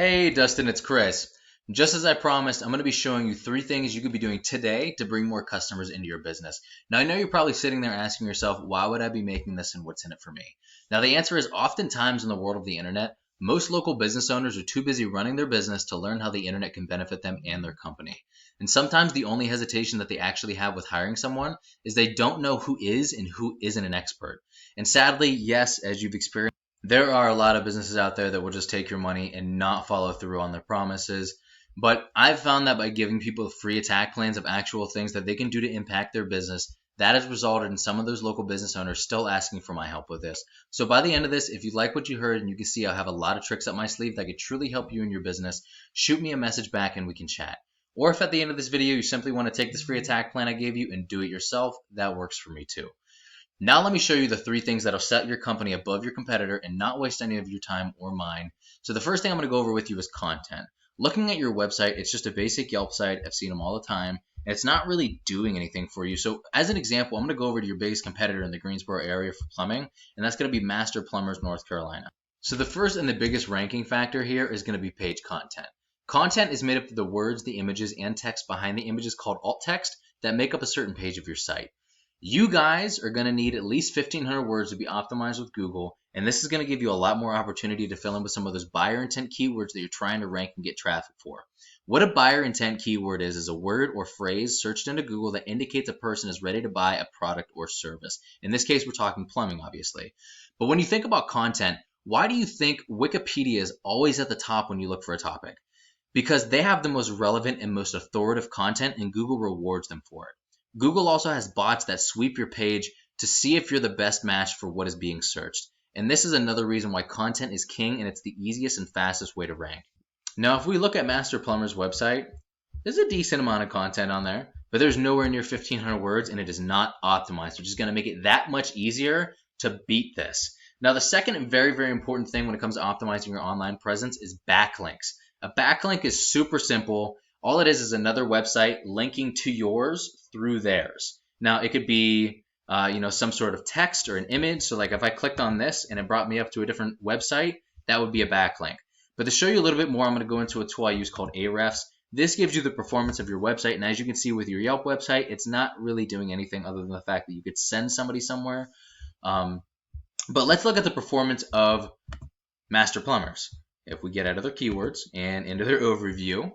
Hey Dustin, it's Chris. Just as I promised, I'm going to be showing you 3 things you could be doing today to bring more customers into your business. Now, I know you're probably sitting there asking yourself, why would I be making this and what's in it for me? Now, the answer is oftentimes in the world of the internet, most local business owners are too busy running their business to learn how the internet can benefit them and their company. And sometimes the only hesitation that they actually have with hiring someone is they don't know who is and who isn't an expert. And sadly, yes, as you've experienced, there are a lot of businesses out there that will just take your money and not follow through on their promises. But I've found that by giving people free attack plans of actual things that they can do to impact their business, that has resulted in some of those local business owners still asking for my help with this. So by the end of this, if you like what you heard and you can see I have a lot of tricks up my sleeve that could truly help you in your business, shoot me a message back and we can chat. Or if at the end of this video you simply want to take this free attack plan I gave you and do it yourself, that works for me too. Now let me show you the 3 things that'll set your company above your competitor and not waste any of your time or mine. So the first thing I'm going to go over with you is content. Looking at your website, it's just a basic Yelp site. I've seen them all the time. And it's not really doing anything for you. So as an example, I'm going to go over to your biggest competitor in the Greensboro area for plumbing, and that's going to be Master Plumbers, North Carolina. So the first and the biggest ranking factor here is going to be page content. Content is made up of the words, the images, and text behind the images called alt text that make up a certain page of your site. You guys are going to need at least 1,500 words to be optimized with Google, and this is going to give you a lot more opportunity to fill in with some of those buyer intent keywords that you're trying to rank and get traffic for. What a buyer intent keyword is a word or phrase searched into Google that indicates a person is ready to buy a product or service. In this case, we're talking plumbing, obviously. But when you think about content, why do you think Wikipedia is always at the top when you look for a topic? Because they have the most relevant and most authoritative content, and Google rewards them for it. Google also has bots that sweep your page to see if you're the best match for what is being searched. And this is another reason why content is king and it's the easiest and fastest way to rank. Now, if we look at Master Plumber's website, there's a decent amount of content on there, but there's nowhere near 1,500 words and it is not optimized, which is going to make it that much easier to beat this. Now, the second and very, very important thing when it comes to optimizing your online presence is backlinks. A backlink is super simple. All it is another website linking to yours through theirs. Now, it could be some sort of text or an image. So like if I clicked on this and it brought me up to a different website, that would be a backlink. But to show you a little bit more, I'm going to go into a tool I use called Ahrefs. This gives you the performance of your website. And as you can see with your Yelp website, it's not really doing anything other than the fact that you could send somebody somewhere. But let's look at the performance of Master Plumbers. If we get out of their keywords and into their overview,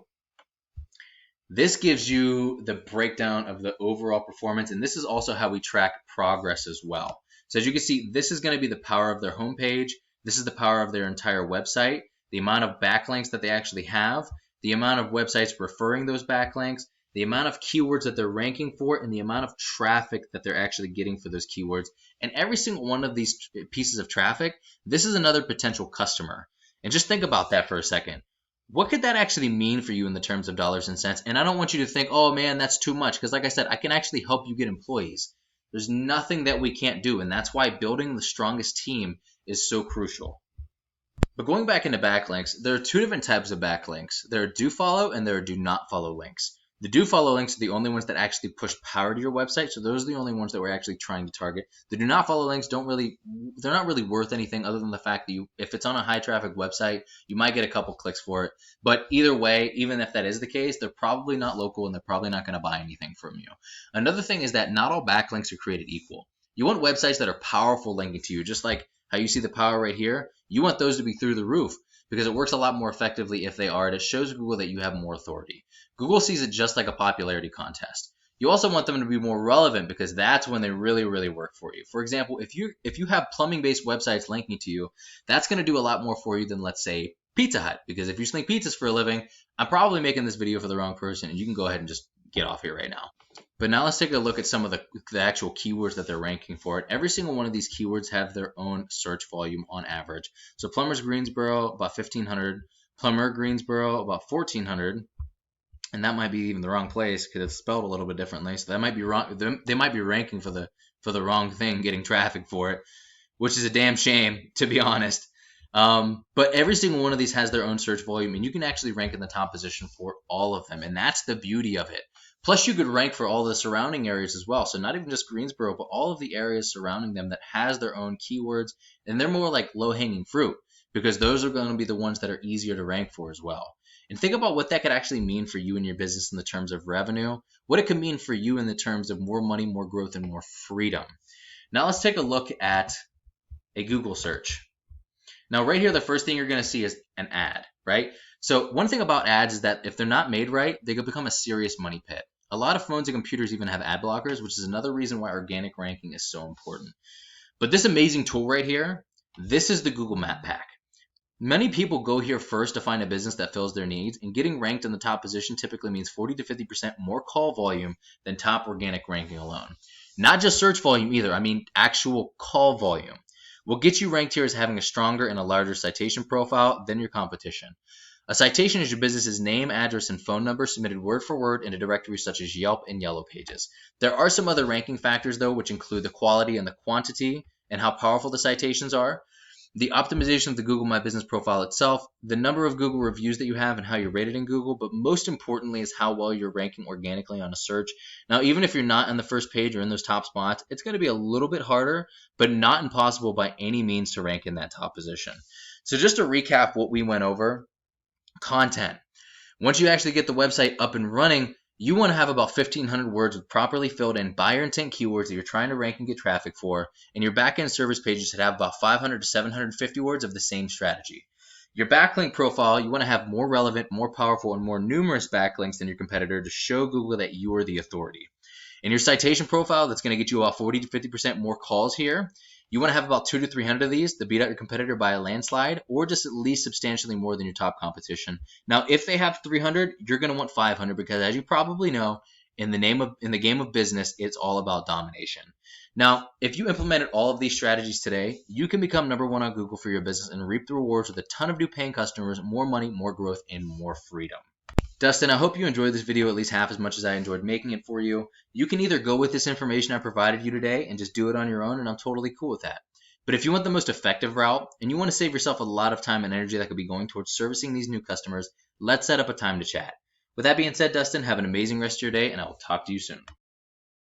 this gives you the breakdown of the overall performance, and this is also how we track progress as well. So as you can see, this is going to be the power of their homepage. This is the power of their entire website, the amount of backlinks that they actually have, the amount of websites referring those backlinks, the amount of keywords that they're ranking for, and the amount of traffic that they're actually getting for those keywords. And every single one of these pieces of traffic, this is another potential customer. And just think about that for a second. What could that actually mean for you in the terms of dollars and cents? And I don't want you to think, oh man, that's too much. Because like I said, I can actually help you get employees. There's nothing that we can't do. And that's why building the strongest team is so crucial. But going back into backlinks, there are 2 different types of backlinks. There are do follow and there are do not follow links. The do follow links are the only ones that actually push power to your website. So those are the only ones that we're actually trying to target. The do not follow links they're not really worth anything other than the fact that if it's on a high traffic website, you might get a couple clicks for it. But either way, even if that is the case, they're probably not local and they're probably not going to buy anything from you. Another thing is that not all backlinks are created equal. You want websites that are powerful linking to you, just like how you see the power right here. You want those to be through the roof, because it works a lot more effectively if they are. It shows Google that you have more authority. Google sees it just like a popularity contest. You also want them to be more relevant because that's when they really, really work for you. For example, if you have plumbing-based websites linking to you, that's going to do a lot more for you than, let's say, Pizza Hut. Because if you sling pizzas for a living, I'm probably making this video for the wrong person, and you can go ahead and just get off here right now. But now let's take a look at some of the actual keywords that they're ranking for it. Every single one of these keywords have their own search volume on average. So Plumbers Greensboro, about 1,500. Plumber Greensboro, about 1,400. And that might be even the wrong place because it's spelled a little bit differently. So that might be wrong. They might be ranking for the wrong thing, getting traffic for it, which is a damn shame, to be honest. But every single one of these has their own search volume, and you can actually rank in the top position for all of them. And that's the beauty of it. Plus, you could rank for all the surrounding areas as well. So not even just Greensboro, but all of the areas surrounding them that has their own keywords, and they're more like low-hanging fruit. because those are going to be the ones that are easier to rank for as well. And think about what that could actually mean for you and your business in the terms of revenue, what it could mean for you in the terms of more money, more growth, and more freedom. Now let's take a look at a Google search. Now right here, the first thing you're going to see is an ad, right? So one thing about ads is that if they're not made right, they could become a serious money pit. A lot of phones and computers even have ad blockers, which is another reason why organic ranking is so important. But this amazing tool right here, this is the Google Map Pack. Many people go here first to find a business that fills their needs, and getting ranked in the top position typically means 40 to 50% more call volume than top organic ranking alone. Not just search volume either, I mean actual call volume. What gets you ranked here is having a stronger and a larger citation profile than your competition. A citation is your business's name, address, and phone number submitted word for word into directories such as Yelp and Yellow Pages. There are some other ranking factors though, which include the quality and the quantity and how powerful the citations are, the optimization of the Google My Business profile itself, the number of Google reviews that you have and how you're rated in Google, but most importantly is how well you're ranking organically on a search. Now, even if you're not on the first page or in those top spots, it's going to be a little bit harder, but not impossible by any means to rank in that top position. So just to recap what we went over, content. Once you actually get the website up and running, you want to have about 1,500 words with properly filled in buyer intent keywords that you're trying to rank and get traffic for, and your backend service pages should have about 500 to 750 words of the same strategy. Your backlink profile, you want to have more relevant, more powerful, and more numerous backlinks than your competitor to show Google that you are the authority. In your citation profile, that's going to get you about 40 to 50% more calls here. You want to have about 200 to 300 of these to beat out your competitor by a landslide, or just at least substantially more than your top competition. Now, if they have 300, you're going to want 500 because, as you probably know, in the game of business, it's all about domination. Now, if you implemented all of these strategies today, you can become number one on Google for your business and reap the rewards with a ton of new paying customers, more money, more growth, and more freedom. Dustin, I hope you enjoyed this video at least half as much as I enjoyed making it for you. You can either go with this information I provided you today and just do it on your own, and I'm totally cool with that. But if you want the most effective route and you want to save yourself a lot of time and energy that could be going towards servicing these new customers, let's set up a time to chat. With that being said, Dustin, have an amazing rest of your day, and I will talk to you soon.